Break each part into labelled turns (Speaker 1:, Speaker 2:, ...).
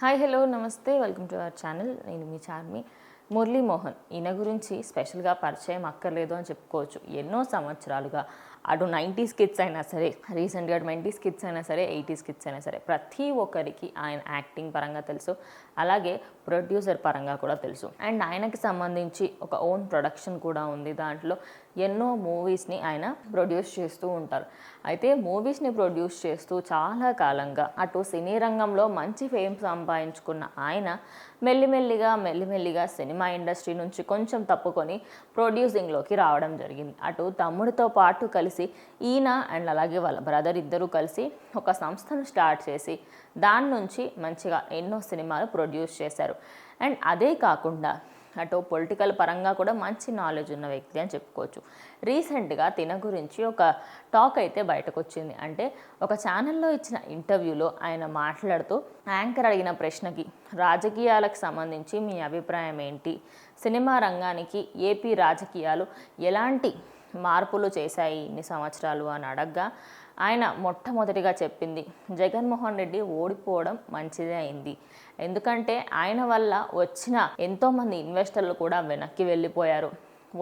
Speaker 1: Hi hello నమస్తే welcome to our channel. నేను మీ చార్మి. మురళీ మోహన్ ఈయన గురించి స్పెషల్గా పరిచయం అక్కర్లేదు అని చెప్పుకోవచ్చు. ఎన్నో సంవత్సరాలుగా అటు 90s కిడ్స్ అయినా సరే, రీసెంట్గా 20s కిడ్స్ అయినా సరే, 80s కిడ్స్ అయినా సరే, ప్రతి ఒక్కరికి ఆయన యాక్టింగ్ పరంగా తెలుసు, అలాగే ప్రొడ్యూసర్ పరంగా కూడా తెలుసు. అండ్ ఆయనకి సంబంధించి ఒక ఓన్ ప్రొడక్షన్ కూడా ఉంది. దాంట్లో ఎన్నో మూవీస్ని ఆయన ప్రొడ్యూస్ చేస్తూ ఉంటారు. అయితే మూవీస్ని ప్రొడ్యూస్ చేస్తూ చాలా కాలంగా అటు సినీ రంగంలో మంచి ఫేమ్ సంపాదించుకున్న ఆయన మెల్లిమెల్లిగా సినిమా ఇండస్ట్రీ నుంచి కొంచెం తప్పుకొని ప్రొడ్యూసింగ్లోకి రావడం జరిగింది. అటు తమ్ముడితో పాటు కలిసి ఈయన అండ్ అలాగే వాళ్ళ బ్రదర్ ఇద్దరు కలిసి ఒక సంస్థను స్టార్ట్ చేసి దాని నుంచి మంచిగా ఎన్నో సినిమాలు ప్రొడ్యూస్ చేశారు. అండ్ అదే కాకుండా అటు పొలిటికల్ పరంగా కూడా మంచి నాలెడ్జ్ ఉన్న వ్యక్తి అని చెప్పుకోవచ్చు. రీసెంట్గా తిన గురించి ఒక టాక్ అయితే బయటకు వచ్చింది. అంటే ఒక ఛానల్లో ఇచ్చిన ఇంటర్వ్యూలో ఆయన మాట్లాడుతూ యాంకర్ అడిగిన ప్రశ్నకి రాజకీయాలకు సంబంధించి మీ అభిప్రాయం ఏంటి, సినిమా రంగానికి ఏపీ రాజకీయాలు ఎలాంటి మార్పులు చేశాయి ఇన్ని సంవత్సరాలు అని అడగ్గా ఆయన మొట్టమొదటిగా చెప్పింది జగన్మోహన్ రెడ్డి ఓడిపోవడం మంచిదే అయింది. ఎందుకంటే ఆయన వల్ల వచ్చిన ఎంతోమంది ఇన్వెస్టర్లు కూడా వెనక్కి వెళ్ళిపోయారు,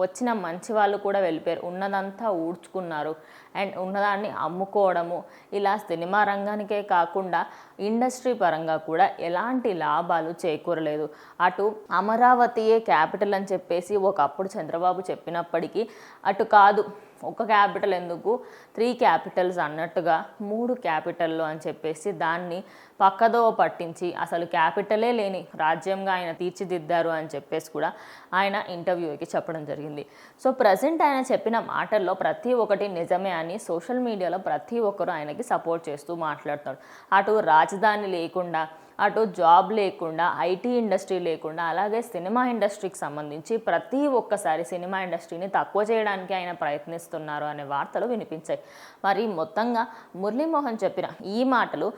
Speaker 1: వచ్చిన మంచి వాళ్ళు కూడా వెళ్ళిపోయారు, ఉన్నదంతా ఊడ్చుకున్నారు. అండ్ ఉన్నదాన్ని అమ్ముకోవడము, ఇలా సినిమా రంగానికే కాకుండా ఇండస్ట్రీ పరంగా కూడా ఎలాంటి లాభాలు చేకూరలేదు. అటు అమరావతియే క్యాపిటల్ అని చెప్పేసి ఒకప్పుడు చంద్రబాబు చెప్పినప్పటికీ అటు కాదు, ఒక క్యాపిటల్ ఎందుకు 3 క్యాపిటల్స్ అన్నట్టుగా 3 క్యాపిటల్లు అని చెప్పేసి దాన్ని పక్కదో పట్టించి అసలు క్యాపిటలే లేని రాజ్యంగా ఆయన తీర్చిదిద్దారు అని చెప్పేసి కూడా ఆయన ఇంటర్వ్యూకి చెప్పడం జరిగింది. సో ప్రజెంట్ ఆయన చెప్పిన మాటల్లో ప్రతి ఒక్కటి నిజమే అని సోషల్ మీడియాలో ప్రతి ఒక్కరు ఆయనకి సపోర్ట్ చేస్తూ మాట్లాడతారు. అటు రాజధాని లేకుండా, అటు జాబ్ లేకుండా, ఐటీ ఇండస్ట్రీ లేకుండా, అలాగే సినిమా ఇండస్ట్రీకి సంబంధించి ప్రతి ఒక్కసారి సినిమా ఇండస్ట్రీని తక్కువ చేయడానికి ఆయన ప్రయత్నిస్తున్నారు అనే వార్తలు వినిపించాయి. మరి మొత్తంగా మురళీమోహన్ చెప్పిన ఈ మాటలు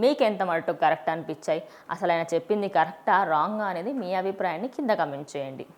Speaker 1: మీకెంత మటుకు కరెక్ట్ అనిపించాయి? అసలు ఆయన చెప్పింది కరెక్టా రాంగా అనేది మీ అభిప్రాయాన్ని కింద కమెంట్ చేయండి.